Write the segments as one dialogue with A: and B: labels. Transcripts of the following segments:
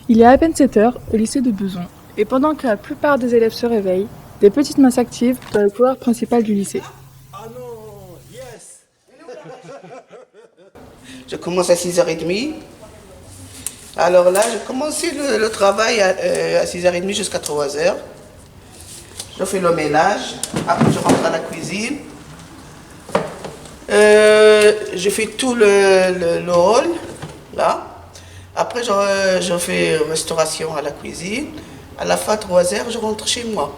A: Il est à peine 7 heures au lycée de Beson, et pendant que la plupart des élèves se réveillent, des petites mains s'activent dans le couloir principal du lycée.
B: Ah non, yes.
C: Je commence à 6h30. Alors là, j'ai commencé le travail à 6h30 jusqu'à 3h. Je fais le ménage, après je rentre à la cuisine. Je fais tout le hall, là. Après, je fais restauration à la cuisine. À la fin, 3h, je rentre chez moi.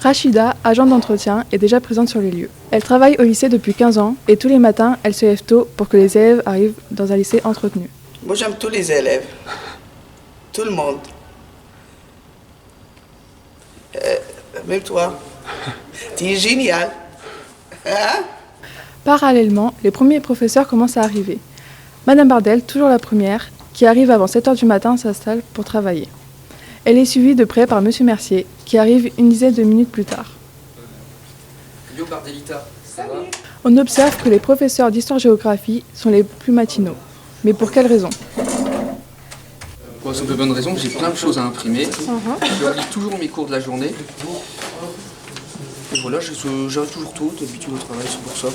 A: Rachida, agente d'entretien, est déjà présente sur les lieux. Elle travaille au lycée depuis 15 ans et tous les matins, elle se lève tôt pour que les élèves arrivent dans un lycée entretenu.
C: Moi, j'aime tous les élèves. Tout le monde. Même toi. Tu es génial. Hein?
A: Parallèlement, les premiers professeurs commencent à arriver. Madame Bardel, toujours la première, qui arrive avant 7 heures du matin, s'installe pour travailler. Elle est suivie de près par Monsieur Mercier, qui arrive une dizaine de minutes plus tard.
D: Yo Bardelita, ça va?
A: On observe que les professeurs d'histoire-géographie sont les plus matinaux. Mais pour quelle raison?
D: Pour la simple bonne raison que j'ai plein de choses à imprimer. Je relis toujours mes cours de la journée. Et voilà, j'arrive toujours tôt, d'habitude au travail, c'est pour ça.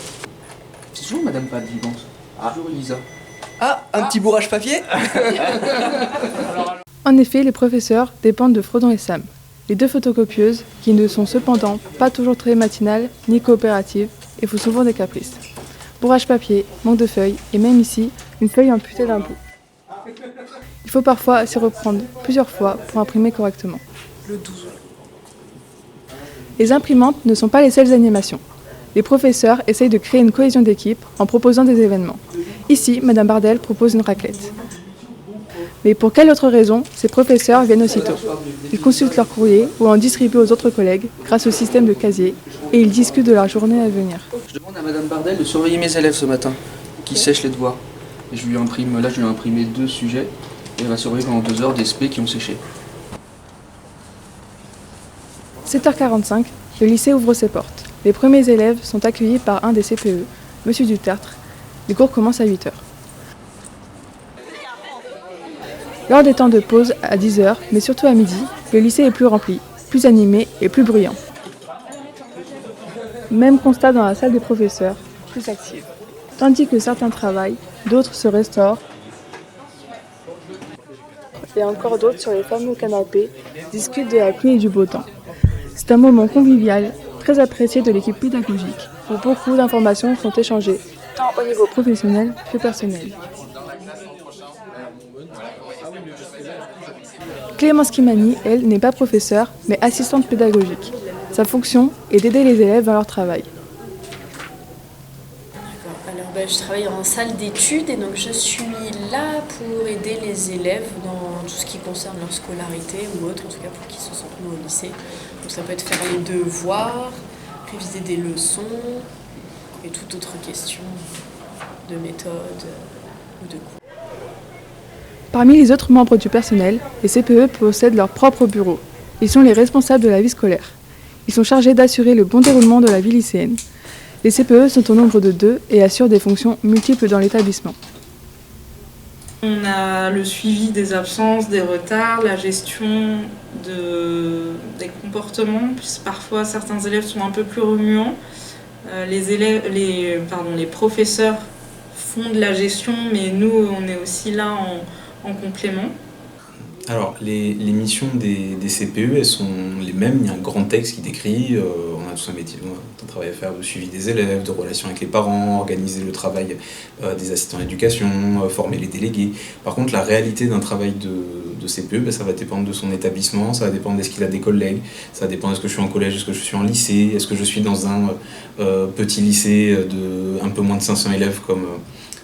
D: C'est toujours Madame Pad, j'y pense. Toujours Elisa.
E: Ah, un petit bourrage papier.
A: En effet, les professeurs dépendent de Frodon et Sam, les deux photocopieuses qui ne sont cependant pas toujours très matinales ni coopératives et font souvent des caprices. Bourrage papier, manque de feuilles et même ici, une feuille amputée d'un bout. Il faut parfois s'y reprendre plusieurs fois pour imprimer correctement.
E: Le 12.
A: Les imprimantes ne sont pas les seules animations. Les professeurs essayent de créer une cohésion d'équipe en proposant des événements. Ici, Madame Bardel propose une raclette. Mais pour quelle autre raison, ces professeurs viennent aussitôt? Ils consultent leur courrier ou en distribuent aux autres collègues grâce au système de casier et ils discutent de leur journée à venir.
D: Je demande à Madame Bardel de surveiller mes élèves ce matin, qui sèchent les devoirs. Et je lui ai imprimé 2 sujets, et elle va surveiller pendant 2 heures des SP qui ont séché.
A: 7h45, le lycée ouvre ses portes. Les premiers élèves sont accueillis par un des CPE, Monsieur Dutertre. Les cours commencent à 8h. Lors des temps de pause à 10h, mais surtout à midi, le lycée est plus rempli, plus animé et plus bruyant. Même constat dans la salle des professeurs, plus active. Tandis que certains travaillent, d'autres se restaurent et encore d'autres sur les fameux canapés discutent de la pluie et du beau temps. C'est un moment convivial, très apprécié de l'équipe pédagogique, où beaucoup d'informations sont échangées, tant au niveau professionnel que personnel. Clémence Kimani, elle, n'est pas professeure, mais assistante pédagogique. Sa fonction est d'aider les élèves dans leur travail.
F: Alors, je travaille en salle d'études et donc je suis là pour aider les élèves dans tout ce qui concerne leur scolarité ou autre, en tout cas pour qu'ils se sentent mieux au lycée. Donc ça peut être faire les devoirs, réviser des leçons et toute autre question de méthode ou de cours.
A: Parmi les autres membres du personnel, les CPE possèdent leur propre bureau. Ils sont les responsables de la vie scolaire. Ils sont chargés d'assurer le bon déroulement de la vie lycéenne. Les CPE sont au nombre de 2 et assurent des fonctions multiples dans l'établissement.
G: On a le suivi des absences, des retards, la gestion des comportements, puisque parfois certains élèves sont un peu plus remuants. Les professeurs font de la gestion, mais nous, on est aussi là en complément.
H: Alors, les missions des CPE, elles sont les mêmes. Il y a un grand texte qui décrit, on a tous un métier, un travail à faire de suivi des élèves, de relations avec les parents, organiser le travail des assistants d'éducation, former les délégués. Par contre, la réalité d'un travail de CPE, ça va dépendre de son établissement, ça va dépendre est-ce qu'il a des collègues, ça va dépendre est-ce que je suis en collège, est-ce que je suis en lycée, est-ce que je suis dans un petit lycée de un peu moins de 500 élèves comme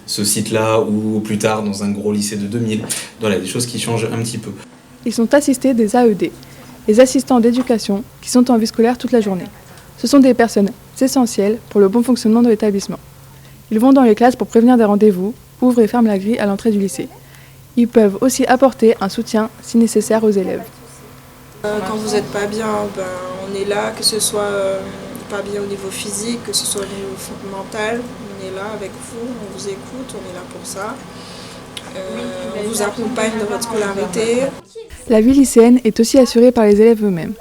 H: ce site-là, ou plus tard dans un gros lycée de 2000. Voilà, des choses qui changent un petit peu.
A: Ils sont assistés des AED, les assistants d'éducation, qui sont en vie scolaire toute la journée. Ce sont des personnes essentielles pour le bon fonctionnement de l'établissement. Ils vont dans les classes pour prévenir des rendez-vous, ouvrent et ferment la grille à l'entrée du lycée. Ils peuvent aussi apporter un soutien si nécessaire aux élèves.
I: Quand vous n'êtes pas bien, on est là, que ce soit pas bien au niveau physique, que ce soit au niveau mental, on est là avec vous, on vous écoute, on est là pour ça. vous accompagne dans votre scolarité.
A: La vie lycéenne est aussi assurée par les élèves eux-mêmes.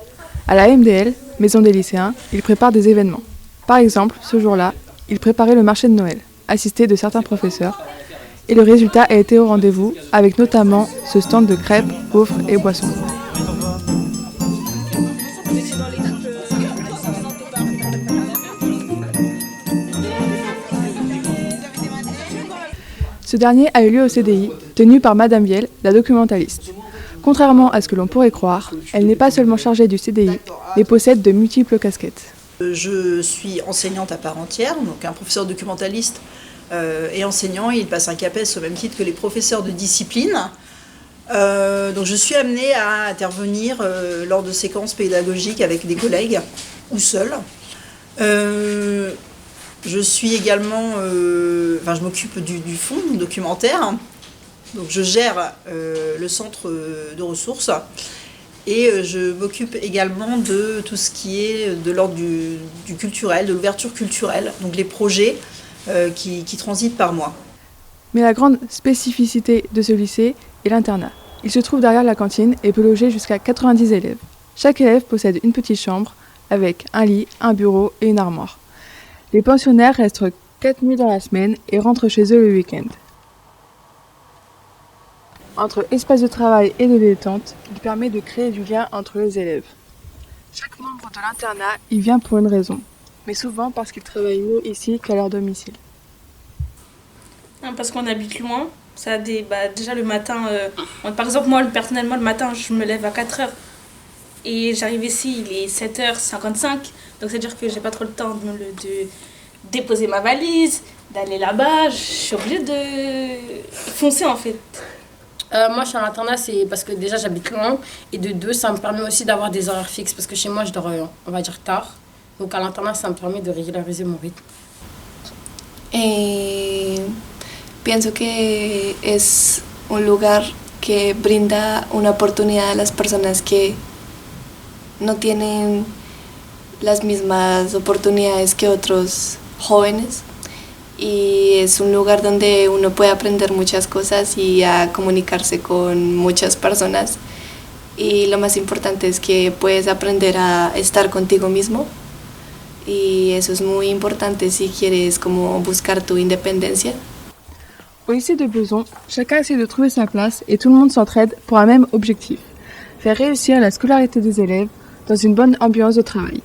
A: À la MDL, Maison des lycéens, ils préparent des événements. Par exemple, ce jour-là, ils préparaient le marché de Noël, assistés de certains professeurs, et le résultat a été au rendez-vous, avec notamment ce stand de crêpes, gaufres et boissons. Ce dernier a eu lieu au CDI, tenu par Madame Viel, la documentaliste. Contrairement à ce que l'on pourrait croire, elle n'est pas seulement chargée du CDI, mais possède de multiples casquettes.
J: Je suis enseignante à part entière, donc un professeur documentaliste et enseignant, il passe un CAPES au même titre que les professeurs de discipline. Donc je suis amenée à intervenir lors de séquences pédagogiques avec des collègues ou seule. Je suis également, je m'occupe du fonds documentaire, donc je gère le centre de ressources et je m'occupe également de tout ce qui est de l'ordre du culturel, de l'ouverture culturelle, donc les projets qui transitent par moi.
A: Mais la grande spécificité de ce lycée est l'internat. Il se trouve derrière la cantine et peut loger jusqu'à 90 élèves. Chaque élève possède une petite chambre avec un lit, un bureau et une armoire. Les pensionnaires restent 4 nuits dans la semaine et rentrent chez eux le week-end. Entre espace de travail et de détente, il permet de créer du lien entre les élèves. Chaque membre de l'internat y vient pour une raison, mais souvent parce qu'ils travaillent mieux ici qu'à leur domicile.
K: Parce qu'on habite loin. Ça a déjà le matin, par exemple moi personnellement le matin je me lève à 4h et j'arrive ici, il est 7h55, donc c'est à dire que j'ai pas trop le temps de déposer ma valise, d'aller là-bas, je suis obligée de foncer en fait.
L: Moi je suis en internat, c'est parce que déjà j'habite loin et de deux ça me permet aussi d'avoir des horaires fixes parce que chez moi je dors on va dire tard, donc à l'internat ça me permet de régulariser mon rythme.
M: Pienso que es un lugar que brinda una oportunidad a las personas que no tienen las mismas oportunidades que otros jóvenes y es un lugar donde uno puede aprender muchas cosas y a comunicarse con muchas personas y lo más importante es que puedes aprender a estar contigo mismo y eso es muy importante si quieres como buscar tu independencia.
A: Au lycée de Beson, chacun essaie de trouver sa place et tout le monde s'entraide pour un même objectif, faire réussir la scolarité des élèves dans une bonne ambiance de travail.